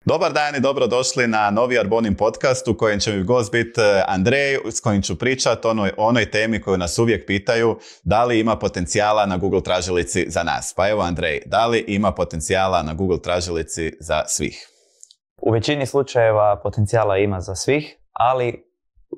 Dobar dan i dobrodošli na novi Arbonin podcast u kojem će mi gost biti Andrej, s kojim ću pričati o onoj temi koju nas uvijek pitaju, da li ima potencijala na Google tražilici za nas. Pa evo Andrej, da li ima potencijala na Google tražilici za svih? U većini slučajeva potencijala ima za svih, ali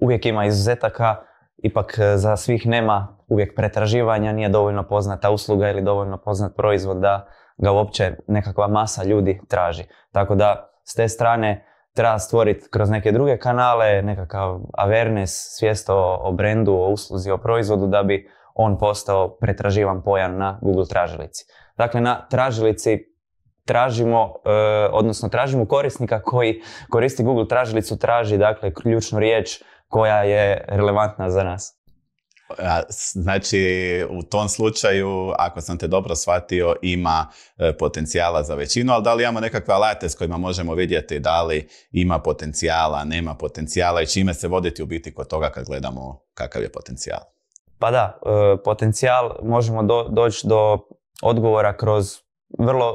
uvijek ima izuzetaka, ipak za svih nema uvijek pretraživanja, nije dovoljno poznata usluga ili dovoljno poznat proizvod da ga uopće nekakva masa ljudi traži. Tako da s te strane treba stvoriti kroz neke druge kanale nekakav awareness, svijest o brendu, o usluzi, o proizvodu da bi on postao pretraživan pojam na Google tražilici. Dakle, na tražilici tražimo korisnika koji koristi Google tražilicu, traži dakle ključnu riječ koja je relevantna za nas. Znači, u tom slučaju, ako sam te dobro shvatio, ima potencijala za većinu, ali da li imamo nekakve alate s kojima možemo vidjeti da li ima potencijala, nema potencijala i čime se voditi u biti kod toga kad gledamo kakav je potencijal? Pa da, potencijal možemo doći do odgovora kroz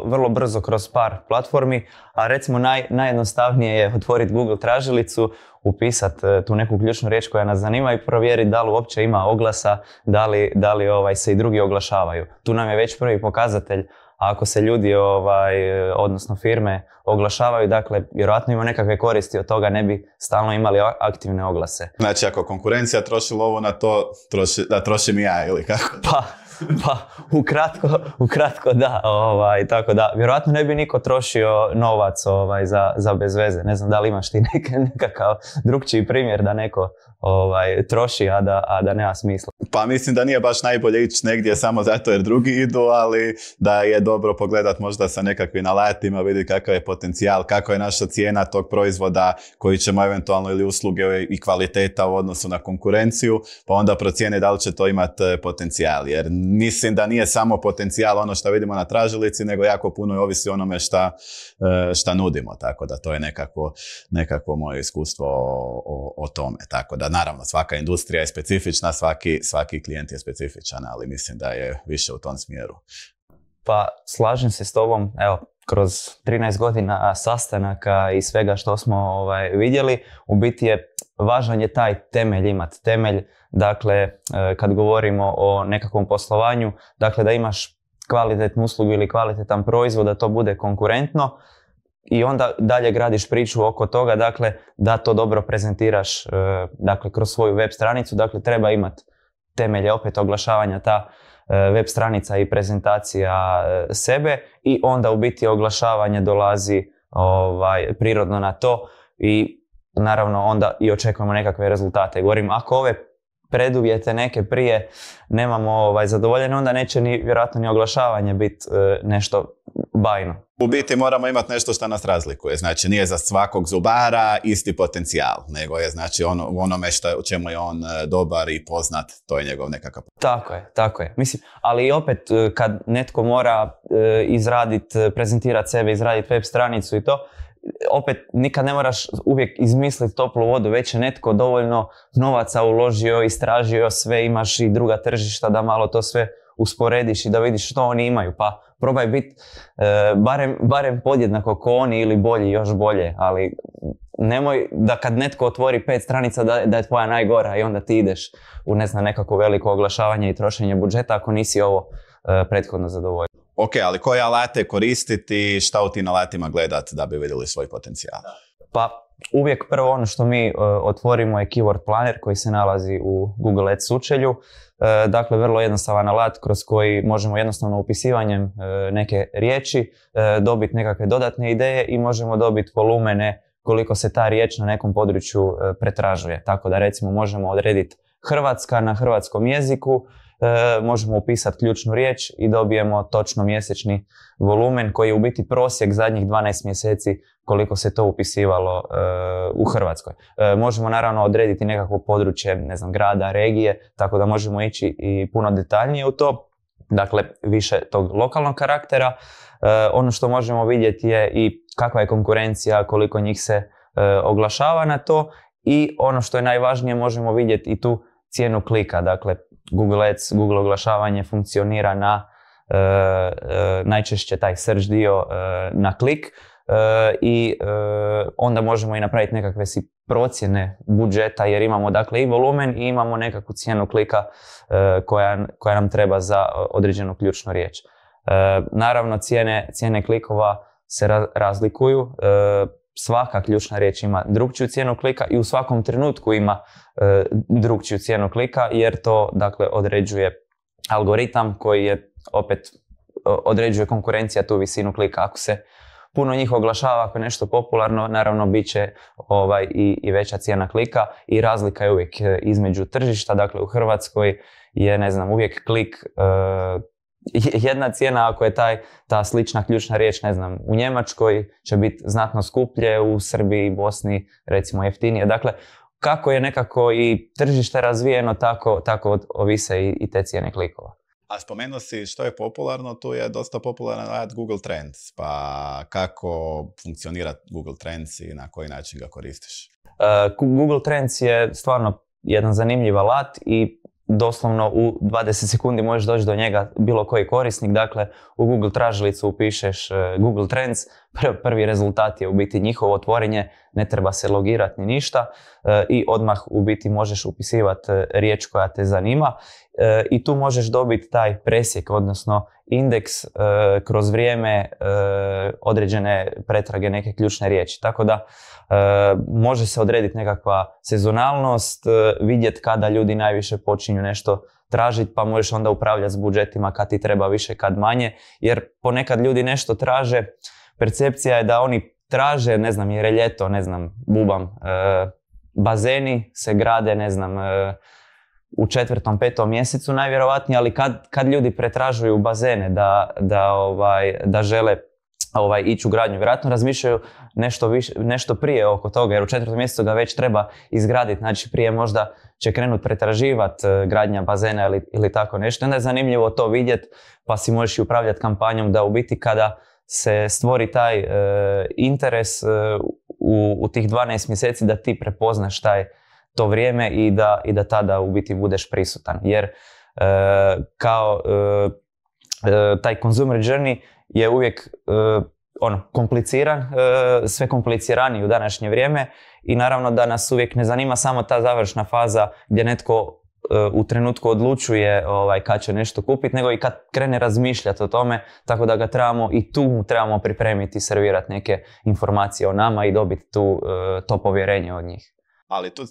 vrlo brzo kroz par platformi, a recimo najjednostavnije je otvoriti Google tražilicu, upisati tu neku ključnu riječ koja nas zanima i provjeriti da li uopće ima oglasa, da li se i drugi oglašavaju. Tu nam je već prvi pokazatelj, a ako se ljudi, odnosno firme, oglašavaju, dakle, vjerojatno ima nekakve koristi od toga, ne bi stalno imali aktivne oglase. Znači, ako konkurencija troši lovu na to, trošim i ja, ili kako? Pa, ukratko da, tako da, vjerojatno ne bi niko trošio novac za bez veze. Ne znam da li imaš ti nekakav drugčiji primjer da neko troši, a da nema smisla. Pa mislim da nije baš najbolje ići negdje samo zato jer drugi idu, ali da je dobro pogledat možda sa nekakvim alatima, vidi kakav je potencijal, kako je naša cijena tog proizvoda koji ćemo eventualno ili usluge i kvaliteta u odnosu na konkurenciju, pa onda procijeni da li će to imati potencijal. Jer mislim da nije samo potencijal ono što vidimo na tražilici, nego jako puno i ovisi onome šta nudimo. Tako da to je nekakvo moje iskustvo o tome. Tako da naravno svaka industrija je specifična, svaki klijent je specifičan, ali mislim da je više u tom smjeru. Pa slažem se s tobom, evo, kroz 13 godina sastanaka i svega što smo vidjeli, u biti je važan je taj temelj imati. Temelj, dakle, kad govorimo o nekakvom poslovanju, dakle da imaš kvalitetnu uslugu ili kvalitetan proizvod, da to bude konkurentno i onda dalje gradiš priču oko toga, dakle, da to dobro prezentiraš dakle, kroz svoju web stranicu, dakle, treba imati temelje opet oglašavanja, ta web stranica i prezentacija sebe i onda u biti oglašavanje dolazi prirodno na to i naravno onda i očekujemo nekakve rezultate. Govorim, ako ove preduvjete neke prije nemamo zadovoljene, onda neće vjerojatno ni oglašavanje biti nešto bajno. U biti moramo imati nešto što nas razlikuje. Znači nije za svakog zubara isti potencijal, nego je znači u onome u čemu je on dobar i poznat, to je njegov nekakav. Tako je. Mislim, ali opet kad netko mora prezentirati sebe, izraditi web stranicu i to, opet nikad ne moraš uvijek izmisliti toplu vodu, već je netko dovoljno novaca uložio, istražio sve, imaš i druga tržišta da malo to sve usporediš i da vidiš što oni imaju, pa probaj biti barem podjednako ko oni ili bolji, još bolje, ali nemoj da kad netko otvori 5 stranica da je tvoja najgora i onda ti ideš u nekako veliko oglašavanje i trošenje budžeta ako nisi ovo prethodno zadovoljio. Ok, ali koje alate koristiti, šta u tim alatima gledati da bi vidjeli svoj potencijal? Pa uvijek prvo ono što mi otvorimo je Keyword Planner koji se nalazi u Google Ads sučelju. Dakle, vrlo jednostavan alat kroz koji možemo jednostavno upisivanjem neke riječi dobiti nekakve dodatne ideje i možemo dobiti volumene koliko se ta riječ na nekom području pretražuje. Tako da recimo možemo odrediti Hrvatska na hrvatskom jeziku, možemo upisati ključnu riječ i dobijemo točno mjesečni volumen koji je u biti prosjek zadnjih 12 mjeseci koliko se to upisivalo u Hrvatskoj. Možemo naravno odrediti nekakvo područje, ne znam, grada, regije, tako da možemo ići i puno detaljnije u to. Dakle, više tog lokalnog karaktera. Ono što možemo vidjeti je i kakva je konkurencija, koliko njih se oglašava na to i ono što je najvažnije možemo vidjeti i tu cijenu klika. Dakle, Google Ads, Google oglašavanje funkcionira na najčešće taj search dio na klik. i onda možemo i napraviti nekakve procjene budžeta jer imamo dakle i volumen i imamo nekakvu cijenu klika koja nam treba za određenu ključnu riječ. Naravno cijene klikova se razlikuju. Svaka ključna riječ ima drukčiju cijenu klika i u svakom trenutku ima drukčiju cijenu klika jer to dakle određuje algoritam koji je opet određuje konkurencija tu visinu klika. Ako se puno njih oglašava, ako je nešto popularno, naravno bit će i veća cijena klika i razlika je uvijek između tržišta. Dakle u Hrvatskoj je uvijek klik jedna cijena ako je ta slična ključna riječ, u Njemačkoj će biti znatno skuplje, u Srbiji i Bosni recimo jeftinije. Dakle, kako je nekako i tržište razvijeno, tako ovise i te cijene klikova. A spomenuo si što je popularno, tu je dosta popularan rad Google Trends, pa kako funkcionira Google Trends i na koji način ga koristiš? Google Trends je stvarno jedan zanimljiv alat i doslovno u 20 sekundi možeš doći do njega bilo koji korisnik. Dakle, u Google tražilicu upišeš Google Trends, prvi rezultat je u biti njihovo otvorenje, ne treba se logirati ni ništa i odmah u biti možeš upisivati riječ koja te zanima i tu možeš dobiti taj presjek, odnosno indeks kroz vrijeme određene pretrage neke ključne riječi. Tako da može se odrediti nekakva sezonalnost, vidjeti kada ljudi najviše počinju nešto tražiti, pa možeš onda upravljati s budžetima kad ti treba više, kad manje, jer ponekad ljudi nešto traže, percepcija je da oni traže, jer je ljeto, bazeni se grade, u 4., 5. mjesecu najvjerovatnije, ali kad ljudi pretražuju bazene da žele ići u gradnju, vjerojatno razmišljaju nešto prije oko toga, jer u 4. mjesecu ga već treba izgraditi, znači prije možda će krenuti pretraživati gradnja bazena ili tako nešto. Onda je zanimljivo to vidjeti, pa si možeš i upravljati kampanjom da u biti kada se stvori taj interes u tih 12 mjeseci da ti prepoznaš to vrijeme i da tada u biti budeš prisutan. Jer taj consumer journey je uvijek kompliciran, sve kompliciraniji u današnje vrijeme i naravno da nas uvijek ne zanima samo ta završna faza gdje netko u trenutku odlučuje kad će nešto kupiti, nego i kad krene razmišljati o tome, tako da ga trebamo i tu trebamo pripremiti, servirati neke informacije o nama i dobiti to povjerenje od njih. Ali tu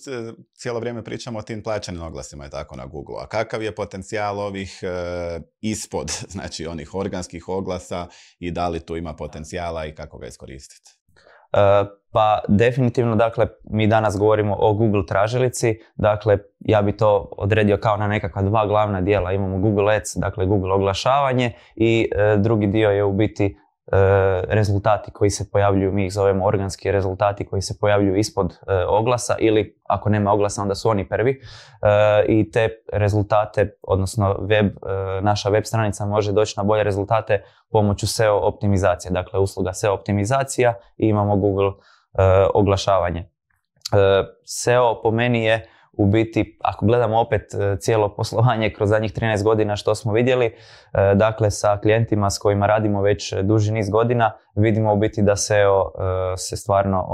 cijelo vrijeme pričamo o tim plaćenim oglasima i tako na Google. A kakav je potencijal ovih ispod, znači onih organskih oglasa i da li tu ima potencijala i kako ga iskoristiti? Pa definitivno, dakle, mi danas govorimo o Google tražilici, dakle, ja bi to odredio kao na nekakva dva glavna dijela. Imamo Google Ads, dakle Google oglašavanje i drugi dio je u biti rezultati koji se pojavljuju, mi ih zovemo organski rezultati koji se pojavljuju ispod oglasa ili ako nema oglasa onda su oni prvi i te rezultate, odnosno naša web stranica može doći na bolje rezultate pomoću SEO optimizacije, dakle usluga SEO optimizacija i imamo Google oglašavanje. SEO po meni je u biti, ako gledamo opet cijelo poslovanje kroz zadnjih 13 godina što smo vidjeli, dakle sa klijentima s kojima radimo već duži niz godina, vidimo u biti da SEO se stvarno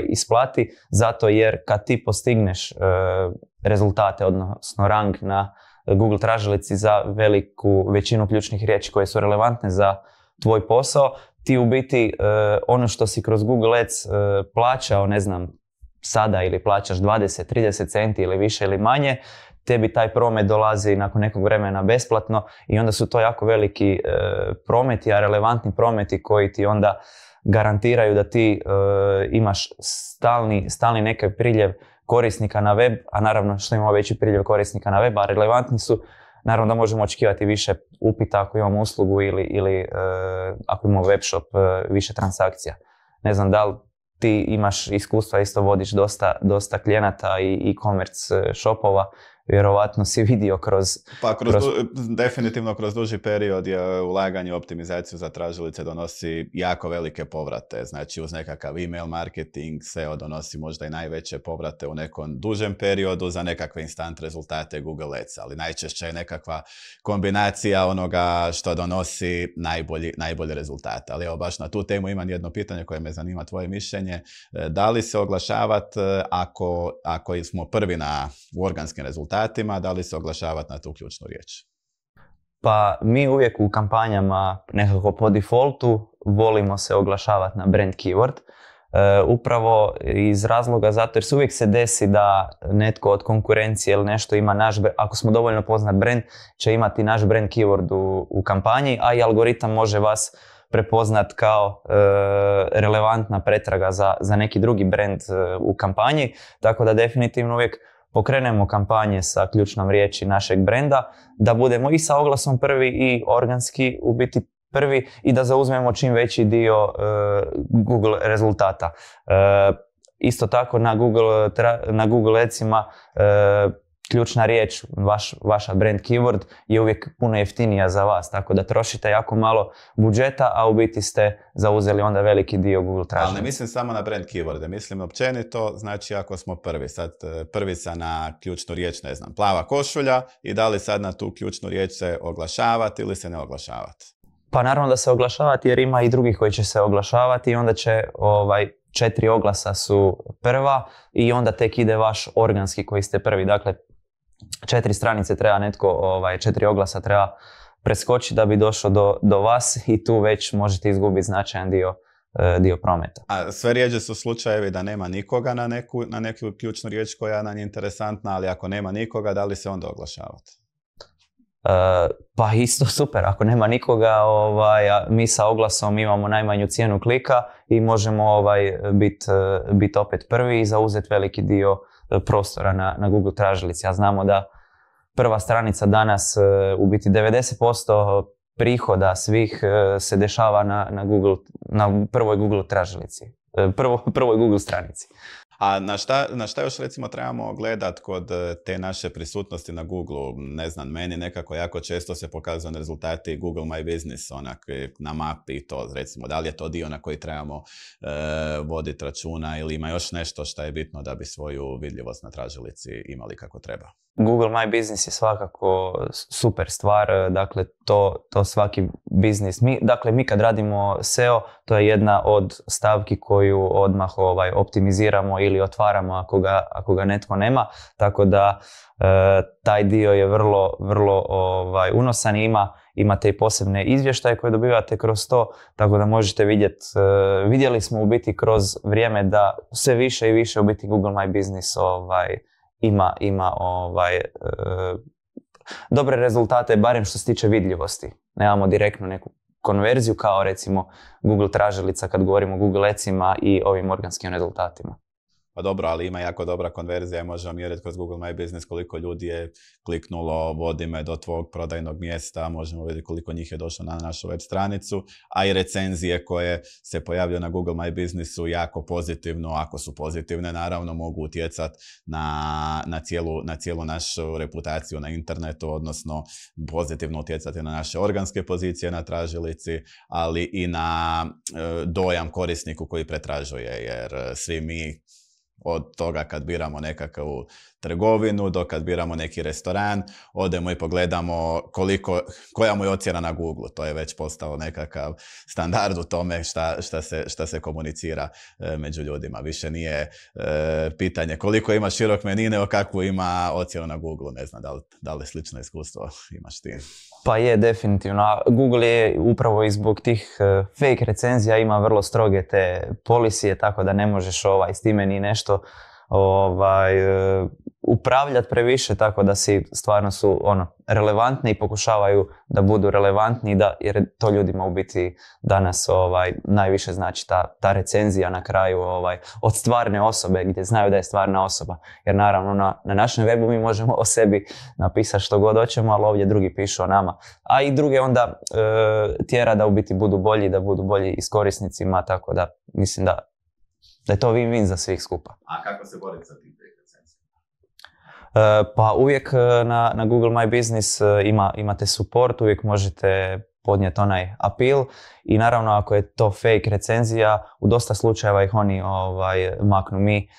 isplati, zato jer kad ti postigneš rezultate, odnosno rang na Google tražilici za veliku većinu ključnih riječi koje su relevantne za tvoj posao, ti u biti ono što si kroz Google Ads plaćao, sada ili plaćaš 20-30 centi ili više ili manje, tebi taj promet dolazi nakon nekog vremena besplatno i onda su to jako veliki prometi, a relevantni prometi koji ti onda garantiraju da ti imaš stalni neki priljev korisnika na web, a naravno što imamo veći priljev korisnika na web, a relevantni su, naravno da možemo očekivati više upita ako imamo uslugu ili ako imamo web shop, više transakcija. Ne znam da li ti imaš iskustva, isto vodiš dosta klijenata i e-commerce shopova. vjerovatno si vidio kroz... Pa definitivno kroz duži period je ulaganje u optimizaciju za tražilice donosi jako velike povrate. Znači uz nekakav email marketing SEO donosi možda i najveće povrate u nekom dužem periodu za nekakve instant rezultate Google Ads, ali najčešće je nekakva kombinacija onoga što donosi najbolje rezultate. Ali evo baš na tu temu imam jedno pitanje koje me zanima tvoje mišljenje. Da li se oglašavati ako smo prvi u organskim rezultatima, da li se oglašavati na tu ključnu riječ? Pa mi uvijek u kampanjama nekako po defaultu volimo se oglašavati na brand keyword. Upravo iz razloga zato jer se uvijek se desi da netko od konkurencije ili nešto ima naš brand, ako smo dovoljno poznat brand, će imati naš brand keyword u kampanji, a i algoritam može vas prepoznat kao relevantna pretraga za neki drugi brand u kampanji, tako da definitivno uvijek pokrenemo kampanje sa ključnom riječi našeg brenda, da budemo i sa oglasom prvi i organski u biti prvi i da zauzmemo čim veći dio Google rezultata. Isto tako na Google Adsima ključna riječ, vaša brand keyword je uvijek puno jeftinija za vas, tako da trošite jako malo budžeta, a u biti ste zauzeli onda veliki dio Google traženja. Ali ne mislim samo na brand keyworde, mislim općenito, znači ako smo prvi, sad prvi na ključnu riječ, ne znam, plava košulja i da li sad na tu ključnu riječ se oglašavati ili se ne oglašavati? Pa naravno da se oglašavati jer ima i drugih koji će se oglašavati i onda će 4 oglasa su prva i onda tek ide vaš organski koji ste prvi. Dakle, 4 stranice treba netko, 4 oglasa treba preskočiti da bi došao do vas i tu već možete izgubiti značajan dio prometa. A sve rijeđe su slučajevi da nema nikoga na neku ključnu riječ koja nam je interesantna, ali ako nema nikoga, da li se onda oglašavati? Pa isto super, ako nema nikoga, mi sa oglasom imamo najmanju cijenu klika i možemo biti opet prvi i zauzeti veliki dio prostora na Google tražilici. A znamo da prva stranica danas u biti 90% prihoda svih se dešava na prvoj Google tražilici, prvoj Google stranici. A na šta još recimo trebamo gledat kod te naše prisutnosti na Google? Ne znam, meni nekako jako često se pokazuju rezultati Google My Business, onak na mapi i to, recimo, da li je to dio na koji trebamo voditi računa ili ima još nešto što je bitno da bi svoju vidljivost na tražilici imali kako treba? Google My Business je svakako super stvar, dakle to svaki biznis. Mi kad radimo SEO, to je jedna od stavki koju odmah optimiziramo ili otvaramo ako ga netko nema, tako da taj dio je vrlo unosan i imate i posebne izvještaje koje dobivate kroz to, tako da možete vidjeli smo u biti kroz vrijeme da sve više i više u biti Google My Business ima dobre rezultate, barem što se tiče vidljivosti. Nemamo direktno neku konverziju kao recimo Google tražilica kad govorimo o Google Adsima i ovim organskim rezultatima. Pa dobro, ali ima jako dobra konverzija i možemo mjeriti kroz Google My Business koliko ljudi je kliknulo vodi me do tvog prodajnog mjesta, možemo vidjeti koliko njih je došlo na našu web stranicu, a i recenzije koje se pojavljaju na Google My Businessu jako pozitivno, ako su pozitivne naravno mogu utjecati na cijelu našu reputaciju na internetu, odnosno pozitivno utjecati na naše organske pozicije na tražilici, ali i na dojam korisniku koji pretražuje, jer svi mi od toga kad biramo nekakvu trgovinu do kad biramo neki restoran, odemo i pogledamo koja mu je ocjena na Google. To je već postao nekakav standard u tome šta se komunicira među ljudima. Više nije pitanje koliko ima širok meni, nego kakvu ima ocjenu na Google. Ne znam da li slično iskustvo imaš ti. Pa je, definitivno. Google je upravo i zbog tih fake recenzija ima vrlo stroge te policije, tako da ne možeš s time ni nešto upravljati previše, tako da si stvarno su relevantni i pokušavaju da budu relevantni, jer to ljudima u biti danas najviše znači ta recenzija na kraju od stvarne osobe gdje znaju da je stvarna osoba. Jer naravno na našem webu mi možemo o sebi napisati što god hoćemo, ali ovdje drugi pišu o nama. A i druge onda tjera da u biti budu bolji i s korisnicima, tako da mislim da je to win-win za svih skupa. A kako se boriti sa tim recenzijama? Pa uvijek na Google My Business imate support, uvijek možete podnijeti onaj appeal i naravno ako je to fake recenzija, u dosta slučajeva ih oni maknu. Mi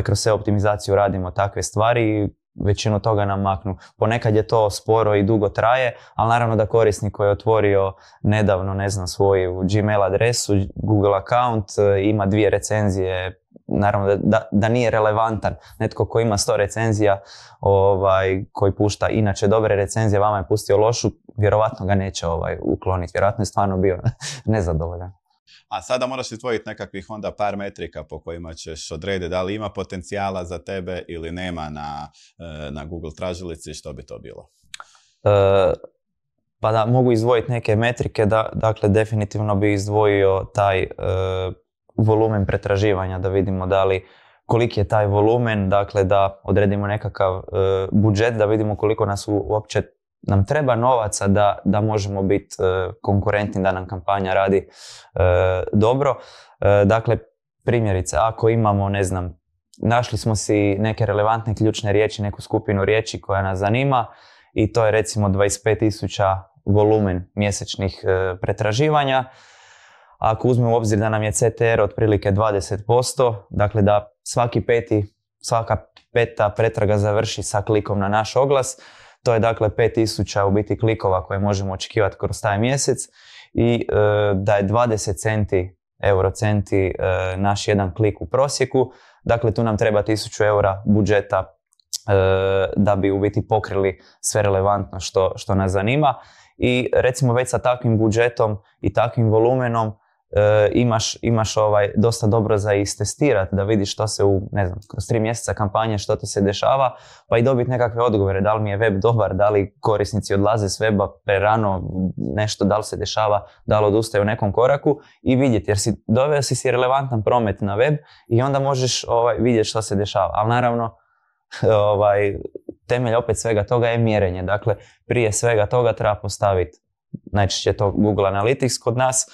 kroz SEO optimizaciju radimo takve stvari i većinu toga nam maknu. Ponekad je to sporo i dugo traje, ali naravno da korisnik koji je otvorio nedavno, ne znam, svoju Gmail adresu, Google account, ima 2 recenzije, naravno da nije relevantan. Netko koji ima 100 recenzija, koji pušta inače dobre recenzije, vama je pustio lošu, vjerovatno ga neće ukloniti. Vjerojatno je stvarno bio nezadovoljan. A sada moraš izdvojiti nekakvih onda par metrika po kojima ćeš odrediti da li ima potencijala za tebe ili nema na Google tražilici, što bi to bilo? Pa da, mogu izdvojiti neke metrike, dakle definitivno bi izdvojio taj volumen pretraživanja, da vidimo koliki je taj volumen, dakle da odredimo nekakav budžet, da vidimo koliko nas uopće nam treba novaca da možemo biti konkurentni, da nam kampanja radi dobro. Dakle, primjerice, ako imamo, ne znam, našli smo si neke relevantne ključne riječi, neku skupinu riječi koja nas zanima i to je recimo 25.000 volumen mjesečnih pretraživanja. Ako uzmemo u obzir da nam je CTR otprilike 20%, dakle da svaka peta pretraga završi sa klikom na naš oglas, to je dakle 5.000 u biti klikova koje možemo očekivati kroz taj mjesec i da je 20 eurocenti naš jedan klik u prosjeku. Dakle, tu nam treba 1.000 eura budžeta da bi u biti pokrili sve relevantno što nas zanima. I recimo već sa takvim budžetom i takvim volumenom imaš dosta dobro za istestirati, da vidiš što se kroz 3 mjeseca kampanje što ti se dešava, pa i dobiti nekakve odgovore, da li mi je web dobar, da li korisnici odlaze s weba prerano, nešto, da li se dešava, da li odustaju u nekom koraku i vidjeti, jer doveo si relevantan promet na web i onda možeš vidjeti što se dešava. Ali naravno, temelj opet svega toga je mjerenje. Dakle, prije svega toga treba postaviti, najčešće je to Google Analytics kod nas,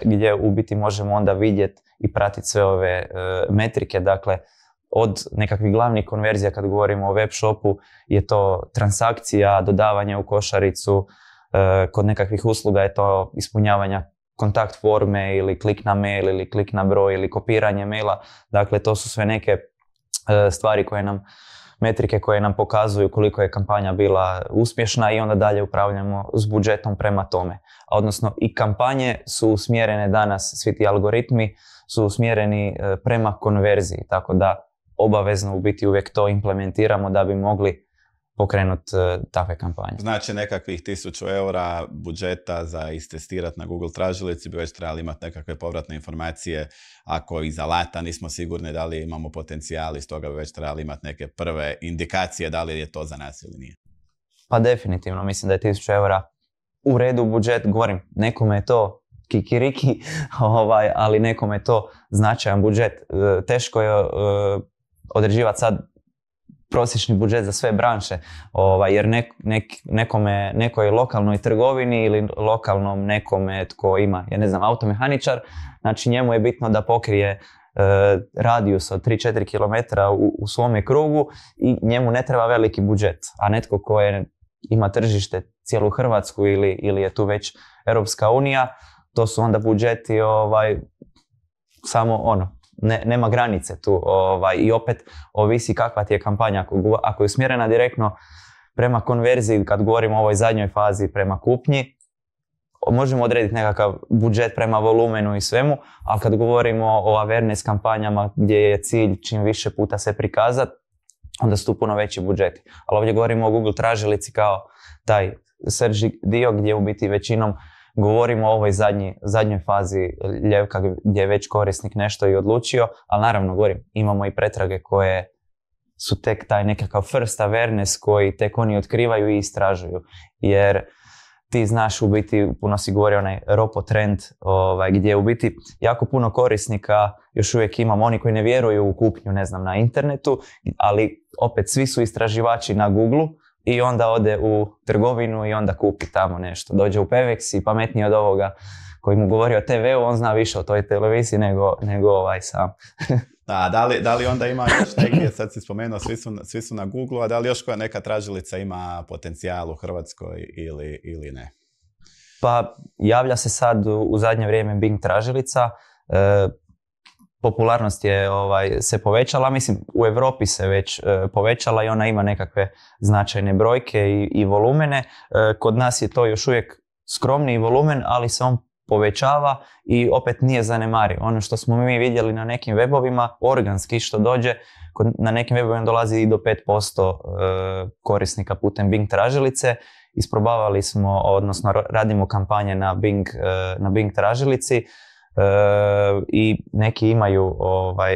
gdje u biti možemo onda vidjeti i pratiti sve ove metrike. Dakle, od nekakvih glavnih konverzija kad govorimo o web shopu je to transakcija, dodavanje u košaricu, kod nekakvih usluga je to ispunjavanja kontakt forme ili klik na mail ili klik na broj ili kopiranje maila. Dakle, to su sve neke stvari metrike koje nam pokazuju koliko je kampanja bila uspješna i onda dalje upravljamo s budžetom prema tome. Odnosno i kampanje su usmjerene danas, svi ti algoritmi su usmjereni prema konverziji, tako da obavezno u biti uvijek to implementiramo da bi mogli pokrenuti takve kampanje. Znači nekakvih 1.000 eura budžeta za istestirati na Google tražilici bi već trebali imati nekakve povratne informacije. Ako iz alata nismo sigurni da li imamo potencijal, iz toga bi već trebali imati neke prve indikacije da li je to za nas ili nije. Pa definitivno, mislim da je 1.000 eura u redu budžet. Govorim, nekome je to kikiriki, ali nekome je to značajan budžet. Teško je određivati sad prosječni budžet za sve branše, jer nekoj lokalnoj trgovini ili lokalnom nekome tko ima, automehaničar, znači njemu je bitno da pokrije radijus od 3-4 km u svome krugu i njemu ne treba veliki budžet, a netko ko ima tržište cijelu Hrvatsku ili je tu već Europska unija, to su onda budžeti samo nema granice tu i opet ovisi kakva ti je kampanja. Ako je usmjerena direktno prema konverziji, kad govorimo o ovoj zadnjoj fazi prema kupnji, možemo odrediti nekakav budžet prema volumenu i svemu, ali kad govorimo o awareness kampanjama gdje je cilj čim više puta se prikazati, onda su tu puno veći budžeti. Ali ovdje govorimo o Google tražilici kao taj search dio gdje u biti većinom govorimo o ovoj zadnjoj fazi ljevka gdje je već korisnik nešto i odlučio, ali naravno imamo i pretrage koje su tek taj nekakav first awareness koji tek oni otkrivaju i istražuju. Jer ti znaš u biti, puno si govorio onaj ROPO trend gdje u biti jako puno korisnika još uvijek imamo, oni koji ne vjeruju u kupnju na internetu, ali opet svi su istraživači na Google-u i onda ode u trgovinu i onda kupi tamo nešto. Dođe u Pevex i pametniji od ovoga koji mu govori o TV-u, on zna više o toj televiziji nego sam. Da li onda ima još negdje, sad si spomenuo, svi su na Google, a da li još koja neka tražilica ima potencijal u Hrvatskoj ili ne? Pa javlja se sad u zadnje vrijeme Bing tražilica. Popularnost je se povećala, mislim u Europi se već povećala i ona ima nekakve značajne brojke i volumene. Kod nas je to još uvijek skromniji volumen, ali se on povećava i opet nije zanemariv. Ono što smo mi vidjeli na nekim webovima, organski što dođe, na nekim webovima dolazi i do 5% korisnika putem Bing tražilice. Isprobavali smo, odnosno radimo kampanje na Bing tražilici i neki imaju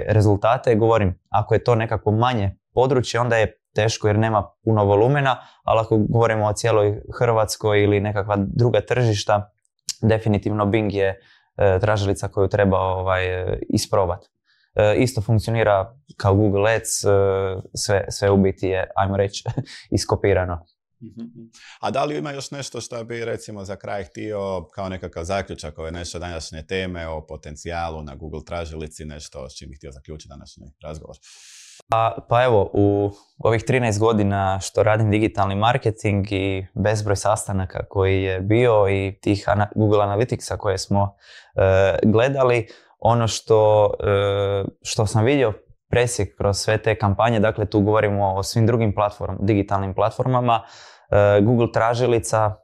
rezultate. Govorim, ako je to nekako manje područje, onda je teško jer nema puno volumena, ali ako govorimo o cijeloj Hrvatskoj ili nekakva druga tržišta, definitivno Bing je tražilica koju treba isprobati. Isto funkcionira kao Google Ads, sve u biti je, ajmo reći, iskopirano. A da li ima još nešto što bi recimo za kraj htio kao nekakav zaključak ove naše današnje teme o potencijalu na Google tražilici, nešto s čim bih htio zaključiti današnji razgovor? Pa evo, u ovih 13 godina što radim digitalni marketing i bezbroj sastanaka koji je bio i tih Google Analyticsa koje smo gledali, ono što sam vidio presjek kroz sve te kampanje, dakle tu govorimo o svim drugim digitalnim platformama, Google tražilica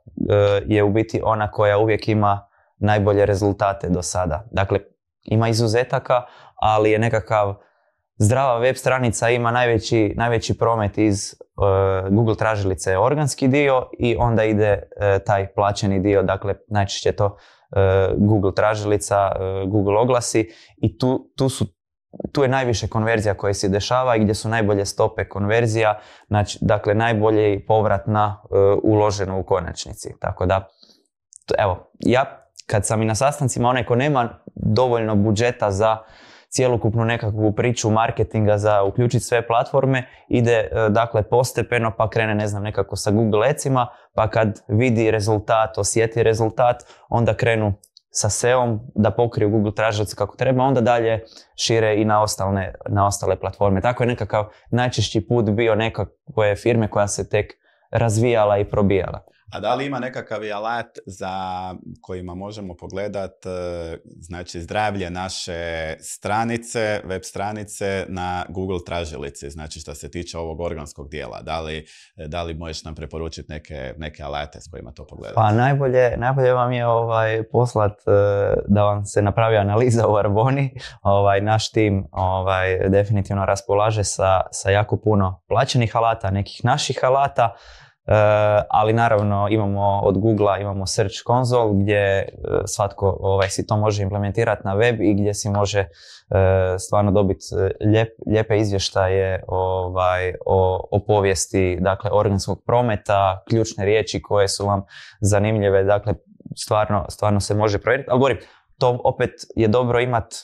je u biti ona koja uvijek ima najbolje rezultate do sada. Dakle, ima izuzetaka, ali je nekakav zdrava web stranica ima najveći promet iz Google tražilice organski dio i onda ide taj plaćeni dio, dakle najčešće to Google tražilica, Google oglasi i tu je najviše konverzija koje se dešava i gdje su najbolje stope konverzija, dakle najbolji povrat na uloženo u konačnici. Tako da, evo, ja kad sam i na sastancima, onaj ko nema dovoljno budžeta za cjelokupnu nekakvu priču marketinga za uključiti sve platforme, ide dakle postepeno pa krene nekako sa Google Adsima, pa kad vidi rezultat, osjeti rezultat, onda krenu sa SEO-om da pokriju Google tražilicu kako treba, onda dalje šire i na ostale platforme. Tako je nekakav najčešći put bio nekakve firme koja se tek razvijala i probijala. A da li ima nekakav alat za kojima možemo pogledat znači zdravlje naše stranice, web stranice na Google tražilici, znači što se tiče ovog organskog dijela? Da li možeš nam preporučiti neke alate s kojima to pogledati? Pa najbolje vam je poslat da vam se napravi analiza u Arboni. Naš tim definitivno raspolaže sa jako puno plaćenih alata, nekih naših alata. Ali naravno imamo od Googlea imamo Search Console gdje svatko si to može implementirati na web i gdje si može stvarno dobiti lijepe izvještaje o povijesti, dakle organskog prometa, ključne riječi koje su vam zanimljive, dakle stvarno se može provjeriti. Ali govorim, to opet je dobro imati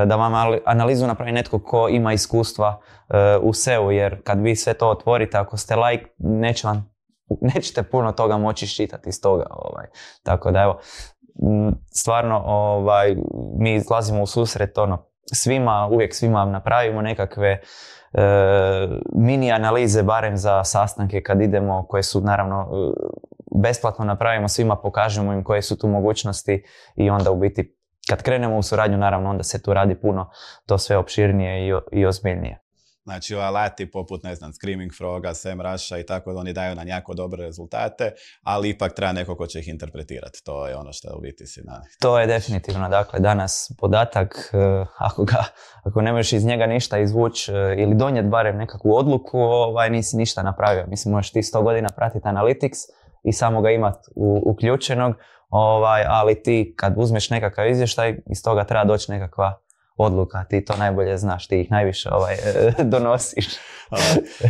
da vam analizu napravi netko ko ima iskustva u SEO, jer kad vi sve to otvorite, ako ste like, nećete puno toga moći iščitati iz toga. Tako da evo, stvarno mi izlazimo u susret uvijek svima napravimo nekakve mini analize, barem za sastanke kad idemo, koje su naravno besplatno napravimo, svima pokažemo im koje su tu mogućnosti i onda u biti kad krenemo u suradnju, naravno, onda se tu radi puno to sve opširnije i ozbiljnije. Znači, alati poput, Screaming Froga, SEMrush i tako da oni daju nam jako dobre rezultate, ali ipak treba neko ko će ih interpretirati. To je ono što u biti si na... To je definitivno, dakle, danas podatak, ako ne možeš iz njega ništa izvući ili donijeti barem nekakvu odluku, nisi ništa napravio. Mislim, možeš ti 100 godina pratiti Analytics i samo ga imati uključenog, ali ti kad uzmeš nekakav izvještaj, iz toga treba doći nekakva odluka, ti to najbolje znaš, ti ih najviše donosiš.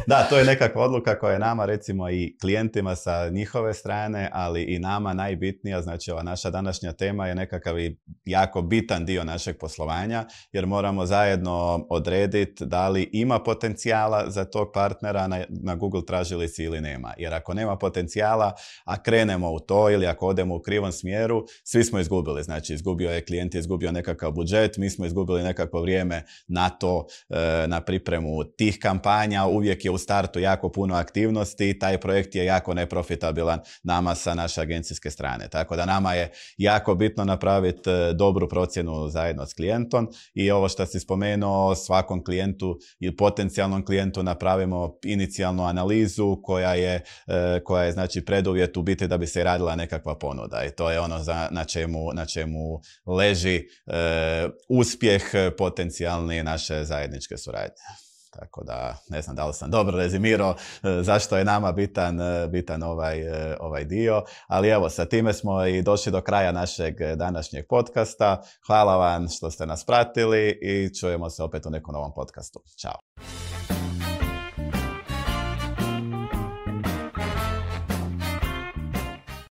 Da, to je nekakva odluka koja je nama, recimo i klijentima sa njihove strane, ali i nama najbitnija. Znači ova naša današnja tema je nekakav i jako bitan dio našeg poslovanja, jer moramo zajedno odrediti da li ima potencijala za tog partnera na Google tražilici ili nema. Jer ako nema potencijala, a krenemo u to ili ako odemo u krivom smjeru, svi smo izgubili. Znači izgubio je klijent, izgubio nekakav budžet, mi smo izgubili nekakvo vrijeme na to, na pripremu tih kampanja. Uvijek je u startu jako puno aktivnosti i taj projekt je jako neprofitabilan nama sa naše agencijske strane. Tako da nama je jako bitno napraviti dobru procjenu zajedno s klijentom i ovo što si spomenuo, svakom klijentu ili potencijalnom klijentu napravimo inicijalnu analizu koja je znači preduvjet u biti da bi se radila nekakva ponuda i to je ono na čemu leži uspjeh potencijalni naše zajedničke suradnje. Tako da, ne znam da li sam dobro rezimirao zašto je nama bitan ovaj dio, ali evo, sa time smo i došli do kraja našeg današnjeg podcasta. Hvala vam što ste nas pratili i čujemo se opet u nekom novom podcastu. Ćao!